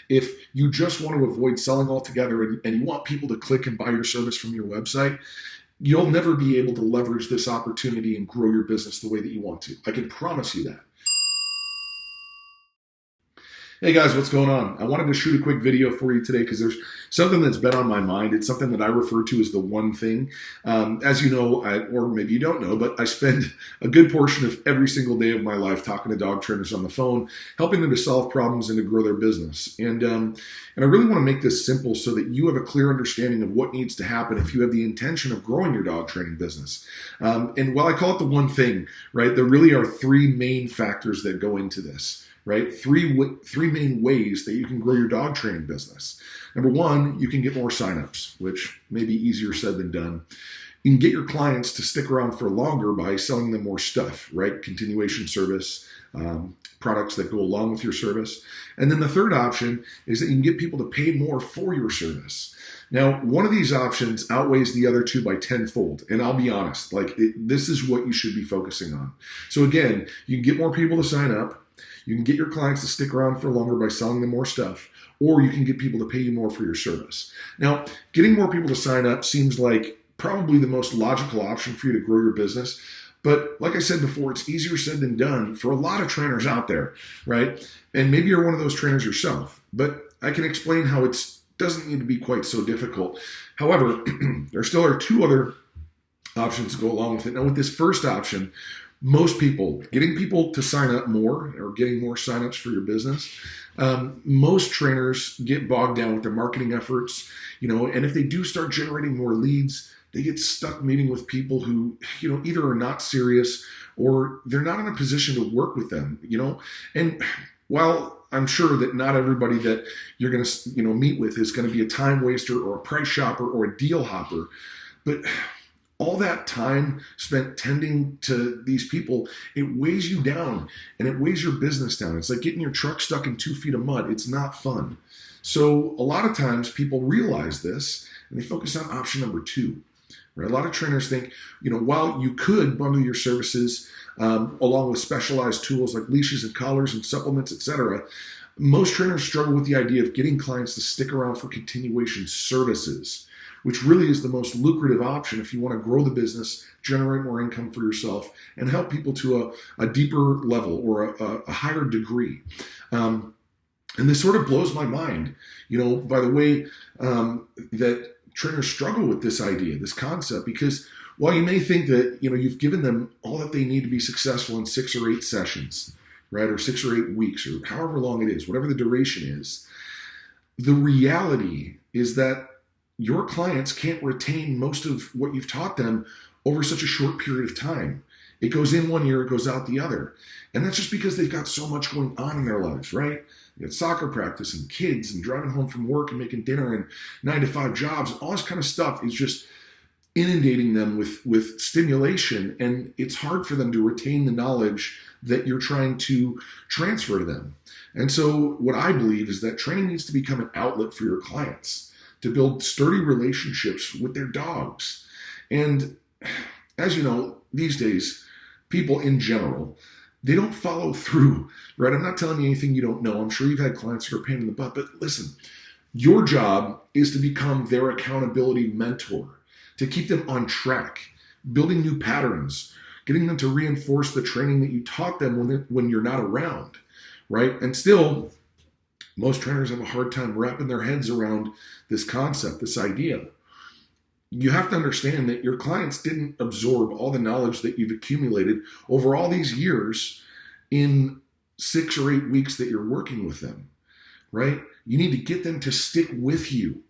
If you just want to avoid selling altogether and you want people to click and buy your service from your website, you'll never be able to leverage this opportunity and grow your business the way that you want to. I can promise you that. Hey guys, what's going on? I wanted to shoot a quick video for you today because there's something that's been on my mind. It's something that I refer to as the one thing. As you know, or maybe you don't know, but I spend a good portion of every single day of my life talking to dog trainers on the phone, helping them to solve problems and to grow their business. And I really want to make this simple so that you have a clear understanding of what needs to happen if you have the intention of growing your dog training business. And while I call it the one thing, right, there really are three main factors that go into this. Right? Three main ways that you can grow your dog training business. Number one, you can get more signups, which may be easier said than done. You can get your clients to stick around for longer by selling them more stuff, right? Continuation service, products that go along with your service. And then the third option is that you can get people to pay more for your service. Now, one of these options outweighs the other two by tenfold. And I'll be honest, this is what you should be focusing on. So again, you can get more people to sign up. You can get your clients to stick around for longer by selling them more stuff, or you can get people to pay you more for your service. Now, getting more people to sign up seems like probably the most logical option for you to grow your business. But like I said before, it's easier said than done for a lot of trainers out there, right? And maybe you're one of those trainers yourself, but I can explain how it doesn't need to be quite so difficult. However, there still are two other options to go along with it. Now, with this first option, most people, getting people to sign up more or getting more signups for your business, most trainers get bogged down with their marketing efforts, and if they do start generating more leads, they get stuck meeting with people who, either are not serious or they're not in a position to work with them, and while I'm sure that not everybody that you're going to, meet with is going to be a time waster or a price shopper or a deal hopper, but all that time spent tending to these people, it weighs you down and it weighs your business down. It's like getting your truck stuck in 2 feet of mud. It's not fun. So a lot of times people realize this and they focus on option number two. Right? A lot of trainers think, while you could bundle your services along with specialized tools like leashes and collars and supplements, etc., most trainers struggle with the idea of getting clients to stick around for continuation services, which really is the most lucrative option if you want to grow the business, generate more income for yourself, and help people to a deeper level or a higher degree. And this sort of blows my mind, by the way, that trainers struggle with this idea, this concept, because while you may think that, you've given them all that they need to be successful in 6 or 8 sessions, right, or 6 or 8 weeks, or however long it is, whatever the duration is, the reality is that your clients can't retain most of what you've taught them over such a short period of time. It goes in one ear, it goes out the other. And that's just because they've got so much going on in their lives, right? They got soccer practice and kids and driving home from work and making dinner and 9-to-5 jobs. All this kind of stuff is just inundating them with stimulation. And it's hard for them to retain the knowledge that you're trying to transfer to them. And so what I believe is that training needs to become an outlet for your clients to build sturdy relationships with their dogs. And as you know, these days, people in general, they don't follow through, right? I'm not telling you anything you don't know. I'm sure you've had clients who are a pain in the butt, but listen, your job is to become their accountability mentor, to keep them on track, building new patterns, getting them to reinforce the training that you taught them when you're not around, right? And still, most trainers have a hard time wrapping their heads around this concept, this idea. You have to understand that your clients didn't absorb all the knowledge that you've accumulated over all these years in 6 or 8 weeks that you're working with them, right? You need to get them to stick with you.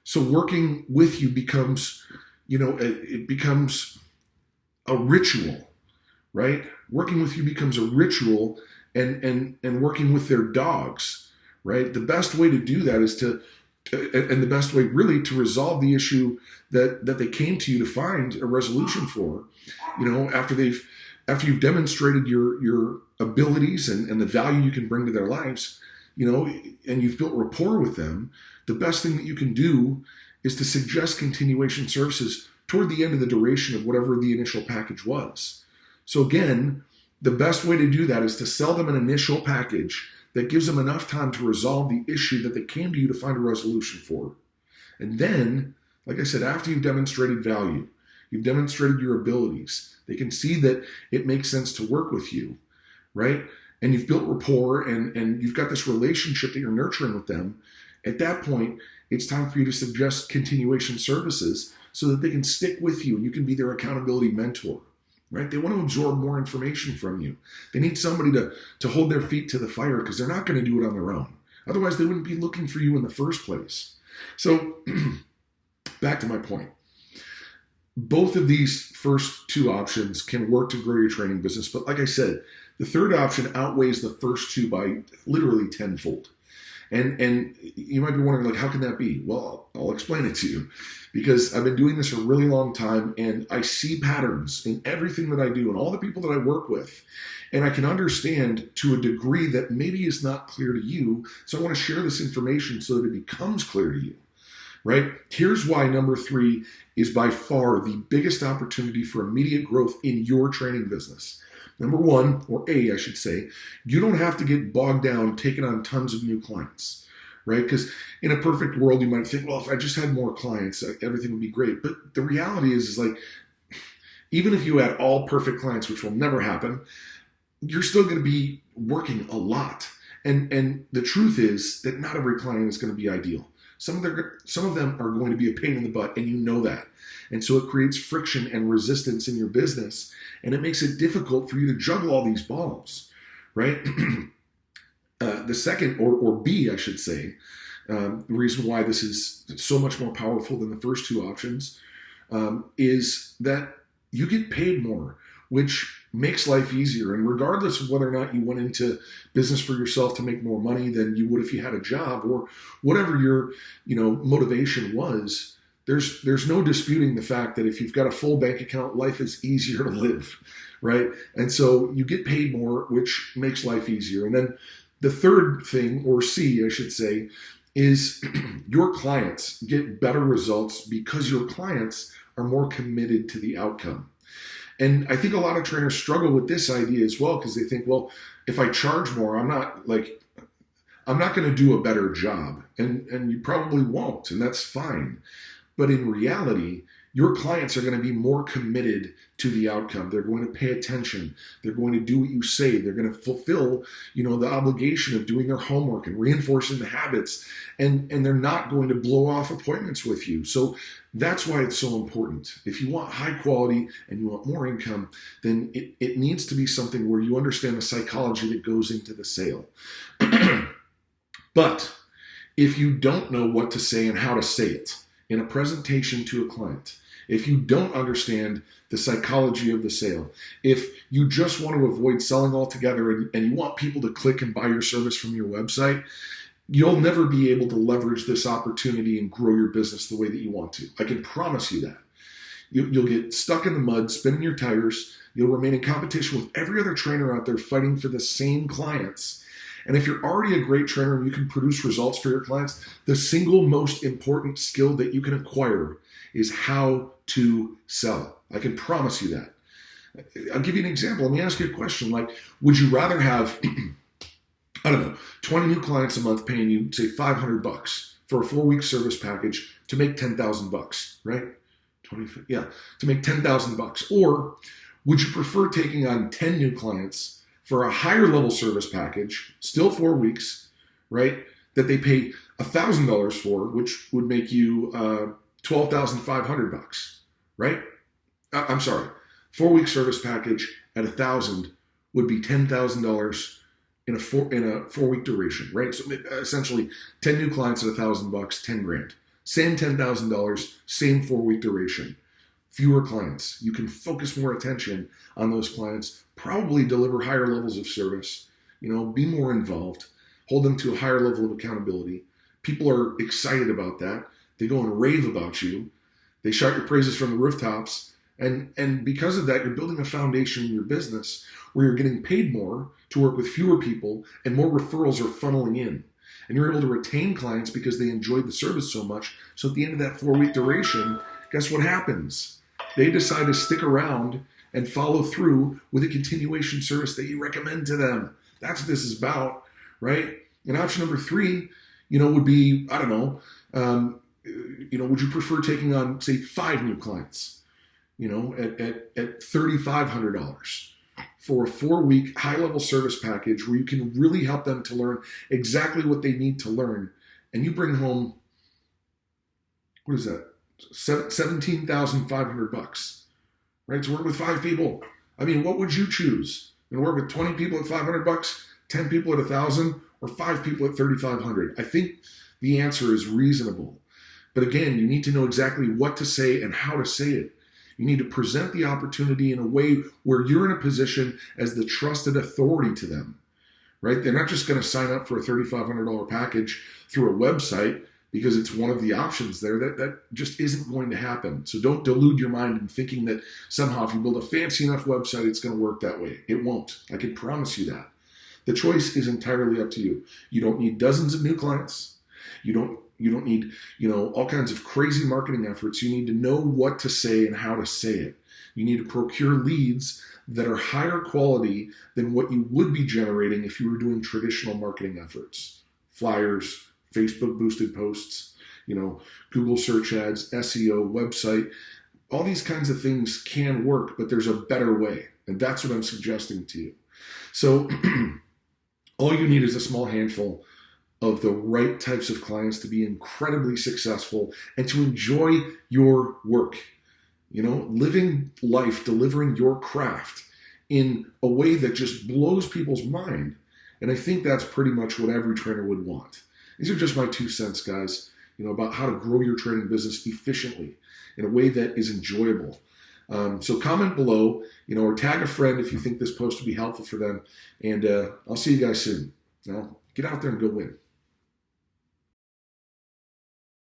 So working with you becomes, it becomes a ritual, right? Working with you becomes a ritual and working with their dogs, right? The best way to do that is and the best way really to resolve the issue that they came to you to find a resolution for, after you've demonstrated your abilities and the value you can bring to their lives, and you've built rapport with them, the best thing that you can do is to suggest continuation services toward the end of the duration of whatever the initial package was. So again, the best way to do that is to sell them an initial package that gives them enough time to resolve the issue that they came to you to find a resolution for. And then, like I said, after you've demonstrated value, you've demonstrated your abilities, they can see that it makes sense to work with you, right? And you've built rapport and you've got this relationship that you're nurturing with them. At that point, it's time for you to suggest continuation services so that they can stick with you and you can be their accountability mentor, right? They want to absorb more information from you. They need somebody to hold their feet to the fire because they're not going to do it on their own. Otherwise, they wouldn't be looking for you in the first place. So back to my point. Both of these first two options can work to grow your training business. But like I said, the third option outweighs the first two by literally tenfold. And you might be wondering, like, how can that be? Well, I'll explain it to you because I've been doing this a really long time and I see patterns in everything that I do and all the people that I work with. And I can understand to a degree that maybe is not clear to you. So I want to share this information so that it becomes clear to you, right? Here's why number 3 is by far the biggest opportunity for immediate growth in your training business. Number 1, or A, I should say, you don't have to get bogged down taking on tons of new clients, right? Because in a perfect world, you might think, well, if I just had more clients, everything would be great. But the reality is like, even if you had all perfect clients, which will never happen, you're still going to be working a lot. And the truth is that not every client is going to be ideal. Some of them are going to be a pain in the butt, and you know that. And so it creates friction and resistance in your business, and it makes it difficult for you to juggle all these balls, right? The second, or B, I should say, the reason why this is so much more powerful than the first two options is that you get paid more, which makes life easier. And regardless of whether or not you went into business for yourself to make more money than you would if you had a job or whatever your, motivation was, there's no disputing the fact that if you've got a full bank account, life is easier to live, right? And so you get paid more, which makes life easier. And then the third thing, or C, I should say, is your clients get better results because your clients are more committed to the outcome. And I think a lot of trainers struggle with this idea as well because they think, well, if I charge more, I'm not going to do a better job. And you probably won't, and that's fine. But in reality, your clients are going to be more committed to the outcome. They're going to pay attention. They're going to do what you say. They're going to fulfill, the obligation of doing their homework and reinforcing the habits. And they're not going to blow off appointments with you. So that's why it's so important. If you want high quality and you want more income, then it needs to be something where you understand the psychology that goes into the sale. But if you don't know what to say and how to say it in a presentation to a client, if you don't understand the psychology of the sale, if you just want to avoid selling altogether and you want people to click and buy your service from your website, you'll never be able to leverage this opportunity and grow your business the way that you want to. I can promise you that. You'll get stuck in the mud, spinning your tires. You'll remain in competition with every other trainer out there fighting for the same clients. And if you're already a great trainer and you can produce results for your clients, the single most important skill that you can acquire is how to sell. I can promise you that. I'll give you an example. Let me ask you a question. Like, would you rather have, 20 new clients a month paying you, say, $500 for a 4-week service package to make $10,000, right? To make $10,000. Or would you prefer taking on 10 new clients for a higher level service package, still 4 weeks, right? That they pay $1,000 for, which would make you $12,500, right? I'm sorry, 4-week service package at $1,000 would be $10,000 in a 4-week duration, right? So essentially, 10 new clients at $1,000, $10,000. Same $10,000, same 4-week duration. Fewer clients. You can focus more attention on those clients, probably deliver higher levels of service, be more involved, hold them to a higher level of accountability. People are excited about that. They go and rave about you. They shout your praises from the rooftops. And because of that, you're building a foundation in your business where you're getting paid more to work with fewer people and more referrals are funneling in. And you're able to retain clients because they enjoyed the service so much. So at the end of that 4-week duration, guess what happens? They decide to stick around and follow through with a continuation service that you recommend to them. That's what this is about, right? And option number three, would be, I don't know, would you prefer taking on, say, 5 new clients, at $3,500 for a 4-week high-level service package where you can really help them to learn exactly what they need to learn, and you bring home, what is that, $17,500, right? To work with 5 people. I mean, what would you choose? And work with 20 people at $500, 10 people at $1,000, or 5 people at $3,500? I think the answer is reasonable. But again, you need to know exactly what to say and how to say it. You need to present the opportunity in a way where you're in a position as the trusted authority to them, right? They're not just going to sign up for a $3,500 package through a website because it's one of the options there. That just isn't going to happen. So don't delude your mind in thinking that somehow if you build a fancy enough website, it's going to work that way. It won't. I can promise you that. The choice is entirely up to you. You don't need dozens of new clients. You don't need, all kinds of crazy marketing efforts. You need to know what to say and how to say it. You need to procure leads that are higher quality than what you would be generating if you were doing traditional marketing efforts. Flyers, Facebook boosted posts, Google search ads, SEO, website. All these kinds of things can work, but there's a better way. And that's what I'm suggesting to you. So all you need is a small handful of the right types of clients to be incredibly successful and to enjoy your work. Living life, delivering your craft in a way that just blows people's mind. And I think that's pretty much what every trainer would want. These are just my 2 cents, guys, about how to grow your training business efficiently in a way that is enjoyable. So comment below, or tag a friend if you think this post would be helpful for them. And I'll see you guys soon. Now, get out there and go win.